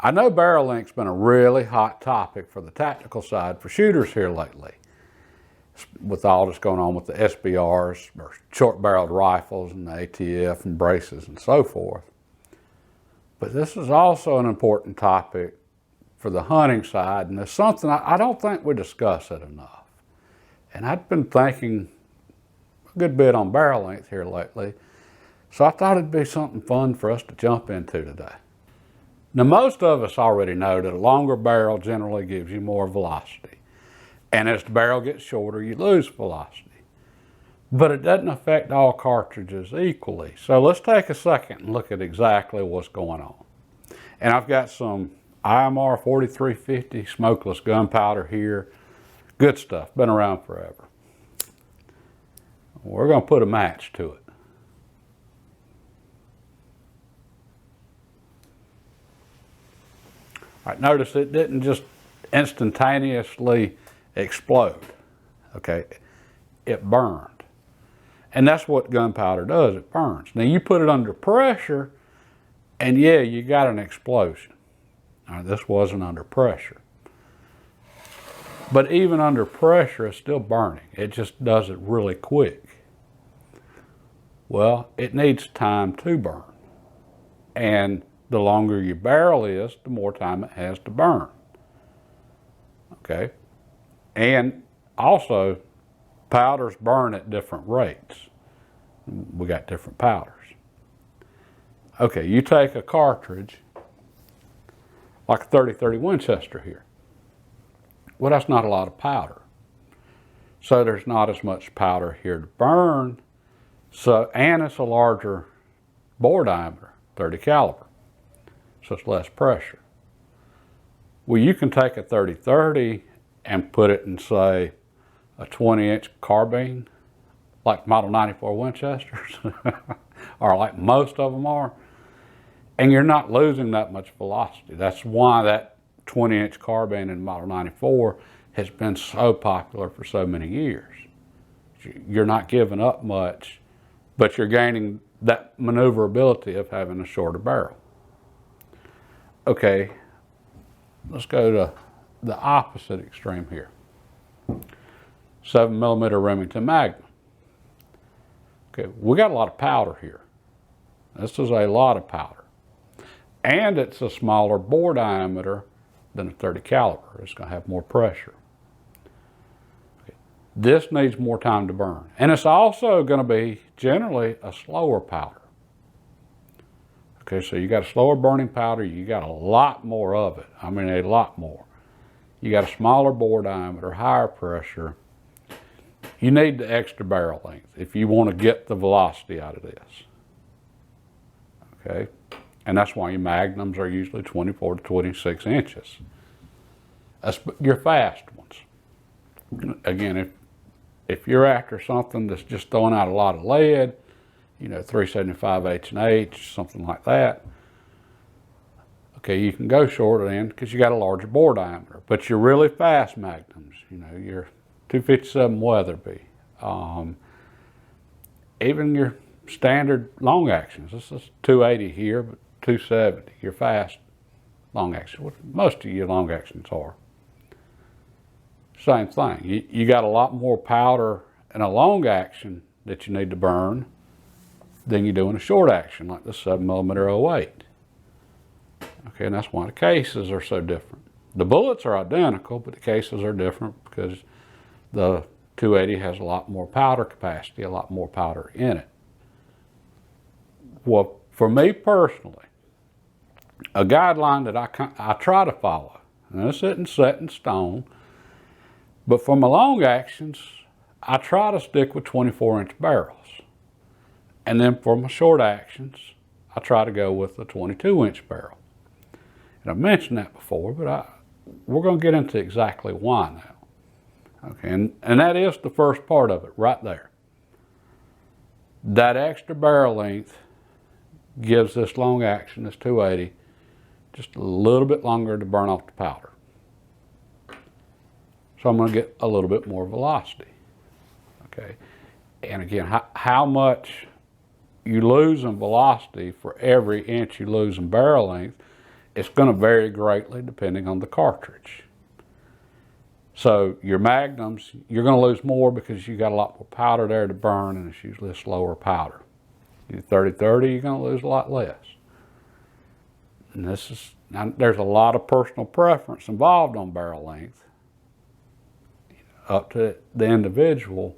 I know barrel length's been a really hot topic for the tactical side for shooters here lately, with all that's going on with the SBRs, or short-barreled rifles, and the ATF and braces and so forth. But this is also an important topic for the hunting side, and it's something I don't think we discuss it enough. And I've been thinking a good bit on barrel length here lately, so I thought it'd be something fun for us to jump into today. Now, most of us already know that a longer barrel generally gives you more velocity. And as the barrel gets shorter, you lose velocity. But it doesn't affect all cartridges equally. So let's take a second and look at exactly what's going on. And I've got some IMR 4350 smokeless gunpowder here. Good stuff, been around forever. We're going to put a match to it. All right, notice it didn't just instantaneously explode, okay? It burned. And that's what gunpowder does, it burns. Now you put it under pressure and yeah, you got an explosion. All right, this wasn't under pressure. But even under pressure, it's still burning. It just does it really quick. Well, it needs time to burn. And the longer your barrel is, the more time it has to burn. Okay? And also, powders burn at different rates. We got different powders. Okay, you take a cartridge, like a 30-30 Winchester here. Well, that's not a lot of powder. So there's not as much powder here to burn. So, and it's a larger bore diameter, 30 caliber. So it's less pressure. Well, you can take a 30-30 and put it in, say, a 20-inch carbine, like Model 94 Winchesters, or like most of them are, and you're not losing that much velocity. That's why that 20-inch carbine in Model 94 has been so popular for so many years. You're not giving up much, but you're gaining that maneuverability of having a shorter barrel. Okay, let's go to the opposite extreme here. 7mm Remington Magnum. Okay, we got a lot of powder here. This is a lot of powder. And it's a smaller bore diameter than a 30 caliber. It's going to have more pressure. Okay. This needs more time to burn. And it's also going to be generally a slower powder. Okay, so you got a slower burning powder, you got a lot more of it. I mean, a lot more. You got a smaller bore diameter, higher pressure. You need the extra barrel length if you want to get the velocity out of this. Okay, and that's why your magnums are usually 24 to 26 inches. That's your fast ones. Again, if you're after something that's just throwing out a lot of lead, you know, 375 H&H, something like that. Okay, you can go shorter then because you got a larger bore diameter. But your really fast magnums, you know, your 257 Weatherby, even your standard long actions. This is 280 here, but 270, your fast long action. What most of your long actions are. Same thing. You got a lot more powder in a long action that you need to burn than you do in a short action, like the 7mm 08. Okay, and that's why the cases are so different. The bullets are identical, but the cases are different because the 280 has a lot more powder capacity, a lot more powder in it. Well, for me personally, a guideline that I try to follow, and this isn't set in stone, but for my long actions, I try to stick with 24-inch barrels. And then for my short actions, I try to go with the 22-inch barrel. And I've mentioned that before, but we're going to get into exactly why now. Okay, and that is the first part of it right there. That extra barrel length gives this long action, this 280, just a little bit longer to burn off the powder. So I'm going to get a little bit more velocity. Okay, and again, how much you lose in velocity for every inch you lose in barrel length it's going to vary greatly depending on the cartridge. So your Magnums, you're going to lose more because you got a lot more powder there to burn, and it's usually a slower powder. Your 30-30, you're going to lose a lot less. And now, there's a lot of personal preference involved on barrel length, up to the individual,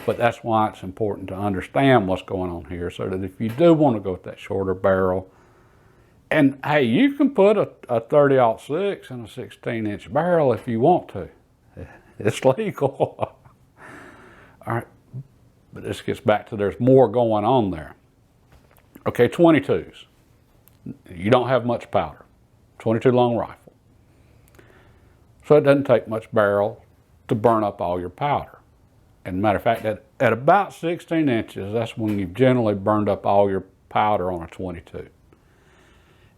but that's why it's important to understand what's going on here, so that if you do want to go with that shorter barrel, and hey, you can put a 30-06 in a 16-inch barrel if you want to. It's legal. All right, but this gets back to there's more going on there. Okay, 22s. You don't have much powder. 22 long rifle. So it doesn't take much barrel to burn up all your powder. And matter of fact, at about 16 inches, that's when you've generally burned up all your powder on a 22.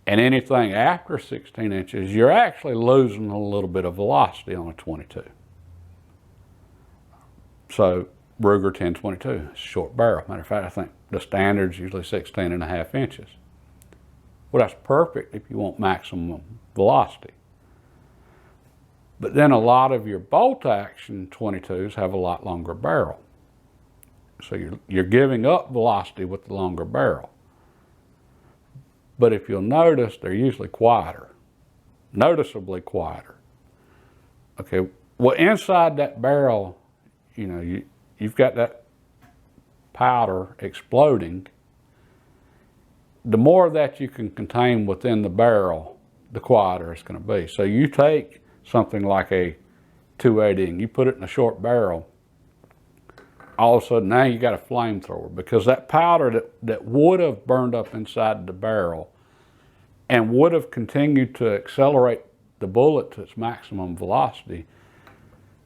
And anything after 16 inches, you're actually losing a little bit of velocity on a 22. So Ruger 1022, short barrel. Matter of fact, I think the standard's usually 16.5 inches. Well, that's perfect if you want maximum velocity. But then a lot of your bolt action 22s have a lot longer barrel. So you're giving up velocity with the longer barrel. But if you'll notice, they're usually quieter, noticeably quieter. Okay, well, inside that barrel, you know, you've got that powder exploding. The more that you can contain within the barrel, the quieter it's going to be. So you take something like a 280 and you put it in a short barrel, all of a sudden now you got a flamethrower, because that powder that would have burned up inside the barrel and would have continued to accelerate the bullet to its maximum velocity,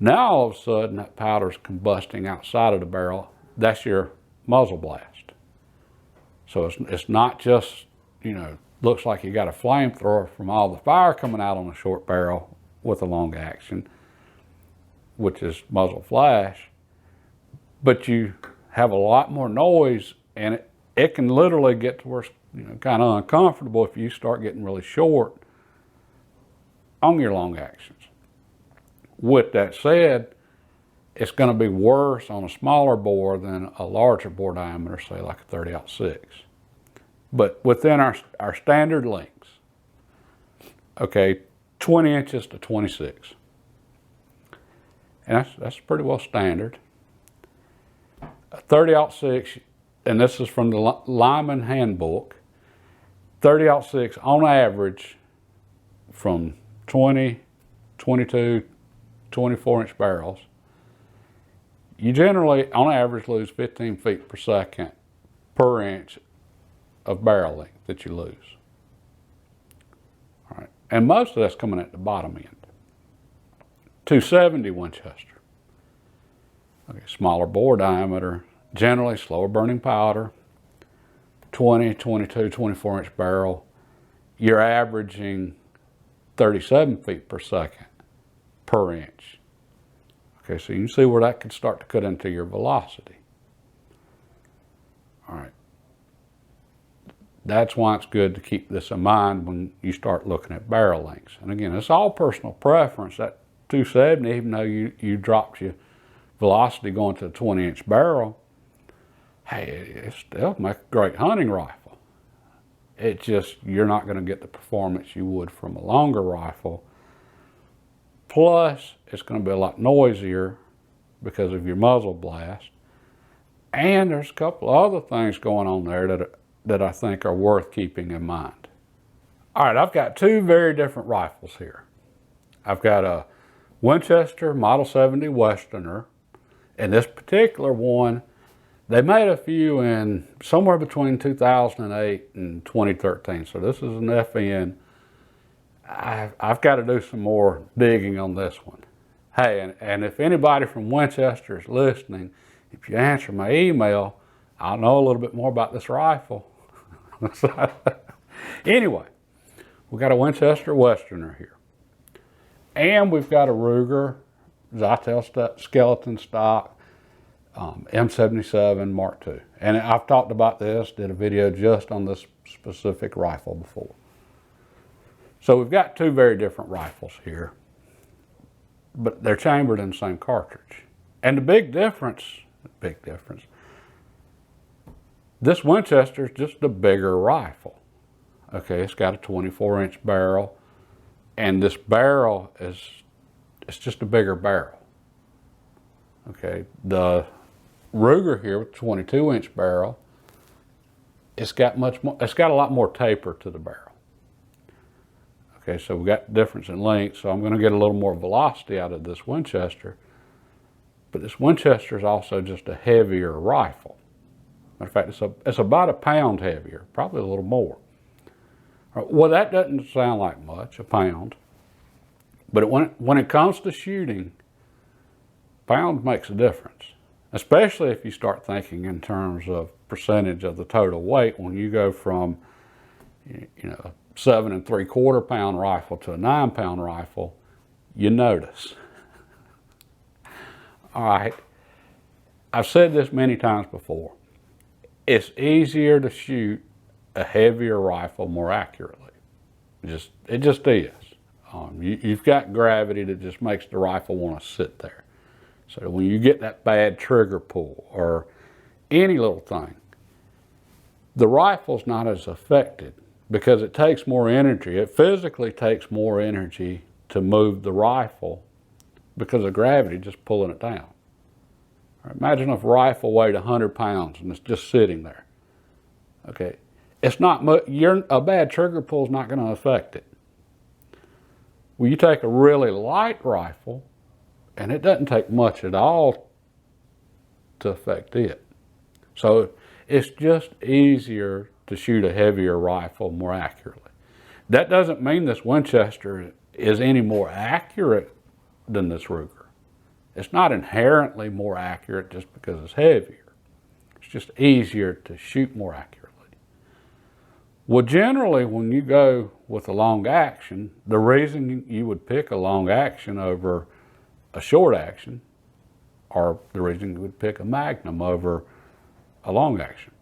now all of a sudden that powder's combusting outside of the barrel. That's your muzzle blast. So it's not just, you know, looks like you got a flamethrower from all the fire coming out on a short barrel with a long action, which is muzzle flash, but you have a lot more noise, and it can literally get to where it's, you know, kind of uncomfortable if you start getting really short on your long actions. With that said, it's going to be worse on a smaller bore than a larger bore diameter, say like a 30-06. But within our standard lengths, okay, 20 inches to 26. And that's pretty well standard. A 30-06, and this is from the Lyman Handbook, 30-06 on average from 20, 22, 24-inch barrels, you generally, on average, lose 15 feet per second per inch of barrel length that you lose. All right, and most of that's coming at the bottom end. 270 Winchester. Okay, smaller bore diameter, generally slower burning powder, 20, 22, 24-inch barrel. You're averaging 37 feet per second per inch. Okay, so you can see where that could start to cut into your velocity. All right. That's why it's good to keep this in mind when you start looking at barrel lengths. And again, it's all personal preference. That 270, even though you dropped your velocity going to a 20-inch barrel, hey, it still make a great hunting rifle. It's just, you're not going to get the performance you would from a longer rifle. Plus, it's going to be a lot noisier because of your muzzle blast. And there's a couple of other things going on there that I think are worth keeping in mind. All right, I've got two very different rifles here. I've got a Winchester Model 70 Westerner, and this particular one, they made a few in somewhere between 2008 and 2013. So this is an FN. I've got to do some more digging on this one. Hey, and if anybody from Winchester is listening, if you answer my email, I'll know a little bit more about this rifle. Anyway, we've got a Winchester Westerner here. And we've got a Ruger Zytel skeleton stock M77 Mark II. And I've talked about this, did a video just on this specific rifle before. So we've got two very different rifles here, but they're chambered in the same cartridge. And the big difference, this Winchester is just a bigger rifle. Okay, it's got a 24-inch barrel, and this barrel it's just a bigger barrel. Okay, the Ruger here with 22-inch barrel, it's got a lot more taper to the barrel. Okay, so we got difference in length, so I'm going to get a little more velocity out of this Winchester. But this Winchester is also just a heavier rifle. Matter of fact, it's about a pound heavier, probably a little more. Well, that doesn't sound like much, a pound. But when it comes to shooting, pound makes a difference. Especially if you start thinking in terms of percentage of the total weight. When you go from, you know, 7 3/4 pound rifle to a 9-pound rifle, you notice. All right, I've said this many times before. It's easier to shoot a heavier rifle more accurately. It just is. You've got gravity that just makes the rifle want to sit there. So when you get that bad trigger pull or any little thing, the rifle's not as affected because it takes more energy. It physically takes more energy to move the rifle because of gravity just pulling it down. Imagine if a rifle weighed 100 pounds and it's just sitting there. Okay, it's not much. A bad trigger pull is not going to affect it. Well, you take a really light rifle, and it doesn't take much at all to affect it. So it's just easier to shoot a heavier rifle more accurately. That doesn't mean this Winchester is any more accurate than this Ruger. It's not inherently more accurate just because it's heavier. It's just easier to shoot more accurately. Well, generally, when you go with a long action, the reason you would pick a long action over a short action, or the reason you would pick a Magnum over a long action,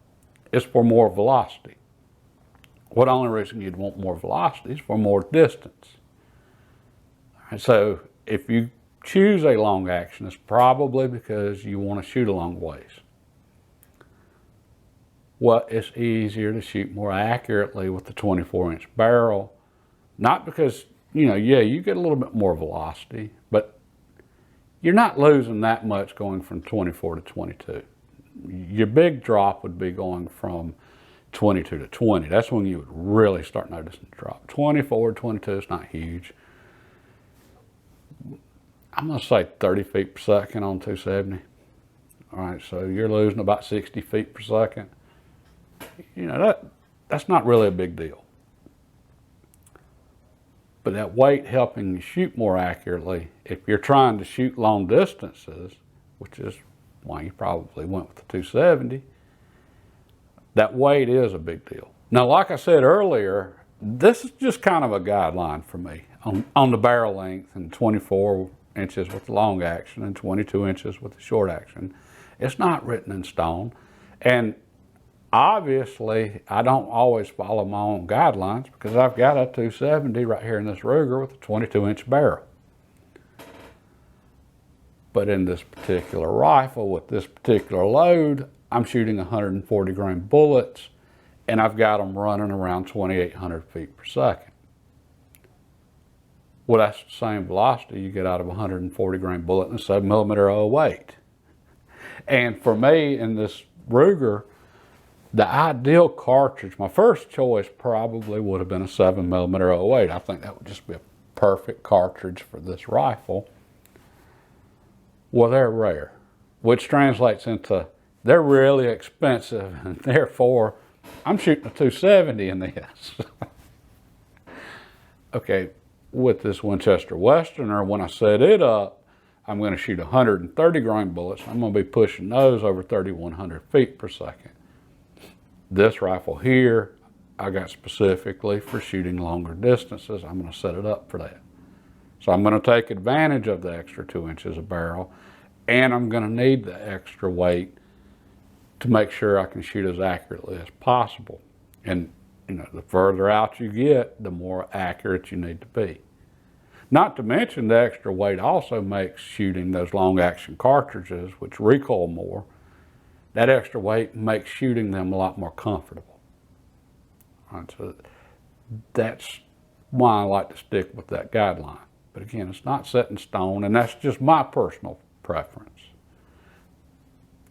is for more velocity. What only reason you'd want more velocity is for more distance. And so if you choose a long action, it's probably because you want to shoot a long ways. Well, it's easier to shoot more accurately with the 24-inch barrel, not because, yeah, you get a little bit more velocity, but you're not losing that much going from 24 to 22. Your big drop would be going from 22 to 20. That's when you would really start noticing the drop. 24 to 22 is not huge. I'm going to say 30 feet per second on 270. All right, so you're losing about 60 feet per second. That's not really a big deal. But that weight helping you shoot more accurately, if you're trying to shoot long distances, which is why you probably went with the 270, that weight is a big deal. Now, like I said earlier, this is just kind of a guideline for me on the barrel length, and 24 inches with the long action and 22 inches with the short action. It's not written in stone. And obviously, I don't always follow my own guidelines because I've got a 270 right here in this Ruger with a 22-inch barrel. But in this particular rifle with this particular load, I'm shooting 140 grain bullets, and I've got them running around 2,800 feet per second. Well, that's the same velocity you get out of a 140 grain bullet in a 7mm 08. And for me, in this Ruger, the ideal cartridge, my first choice probably would have been a 7mm 08. I think that would just be a perfect cartridge for this rifle. Well, they're rare, which translates into they're really expensive, and therefore I'm shooting a 270 in this. Okay, with this Winchester Westerner, when I set it up, I'm going to shoot 130 grain bullets. I'm going to be pushing those over 3,100 feet per second. This rifle here, I got specifically for shooting longer distances. I'm going to set it up for that. So I'm going to take advantage of the extra 2 inches of barrel, and I'm going to need the extra weight to make sure I can shoot as accurately as possible. And the further out you get, the more accurate you need to be. Not to mention the extra weight also makes shooting those long action cartridges, which recoil more, that extra weight makes shooting them a lot more comfortable. All right, so that's why I like to stick with that guideline. But again, it's not set in stone, and that's just my personal preference.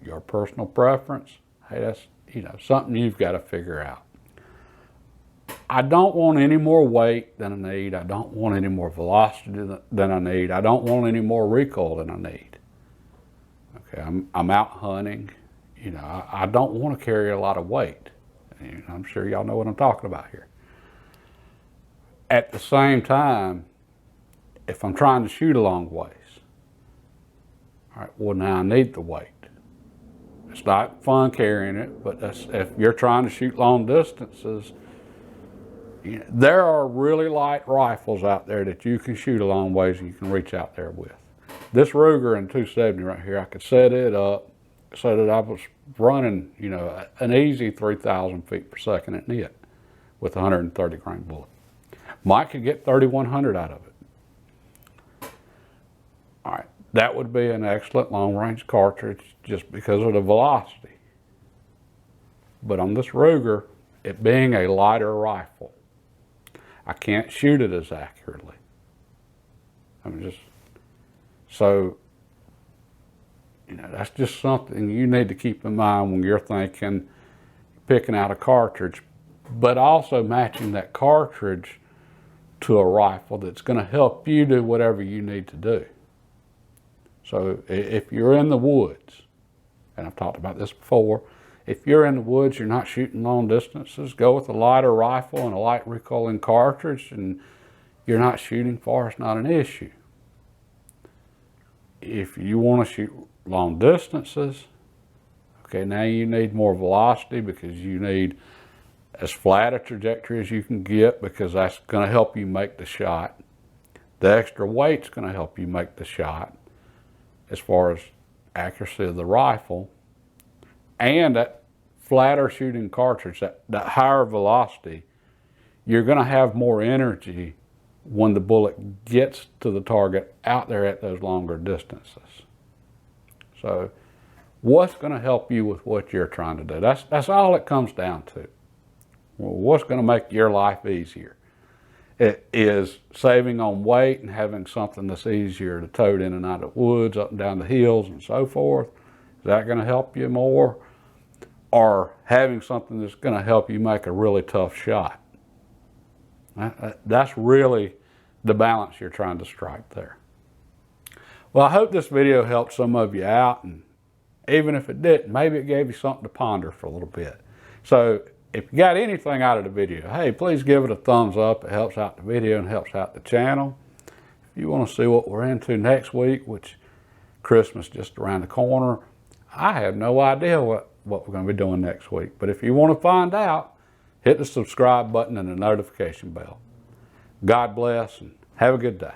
Your personal preference, hey, that's something you've got to figure out. I don't want any more weight than I need. I don't want any more velocity than I need. I don't want any more recoil than I need. Okay, I'm out hunting. I don't want to carry a lot of weight. I'm sure y'all know what I'm talking about here. At the same time, if I'm trying to shoot a long ways, all right, well, now I need the weight. It's not fun carrying it, but if you're trying to shoot long distances, there are really light rifles out there that you can shoot a long ways and you can reach out there with. This Ruger in 270 right here, I could set it up so that I was running, an easy 3,000 feet per second at it with a 130 grain bullet. Mike could get 3,100 out of it. All right, that would be an excellent long range cartridge just because of the velocity. But on this Ruger, it being a lighter rifle, I can't shoot it as accurately. That's just something you need to keep in mind when you're thinking, picking out a cartridge, but also matching that cartridge to a rifle that's going to help you do whatever you need to do. So if you're in the woods, and I've talked about this before, if you're in the woods, you're not shooting long distances, go with a lighter rifle and a light recoiling cartridge, and you're not shooting far, it's not an issue. If you want to shoot long distances, okay, now you need more velocity because you need as flat a trajectory as you can get because that's going to help you make the shot. The extra weight's going to help you make the shot as far as accuracy of the rifle. And that flatter shooting cartridge, that higher velocity, you're going to have more energy when the bullet gets to the target out there at those longer distances. So what's going to help you with what you're trying to do? That's all it comes down to. Well, what's going to make your life easier? It is saving on weight and having something that's easier to tote in and out of the woods, up and down the hills and so forth. Is that going to help you more? Or having something that's going to help you make a really tough shot? That's really the balance you're trying to strike there. Well, I hope this video helped some of you out, and even if it didn't, maybe it gave you something to ponder for a little bit. So if you got anything out of the video, hey, please give it a thumbs up. It helps out the video and helps out the channel. If you want to see what we're into next week, which Christmas just around the corner, I have no idea what we're going to be doing next week. But if you want to find out, hit the subscribe button and the notification bell. God bless and have a good day.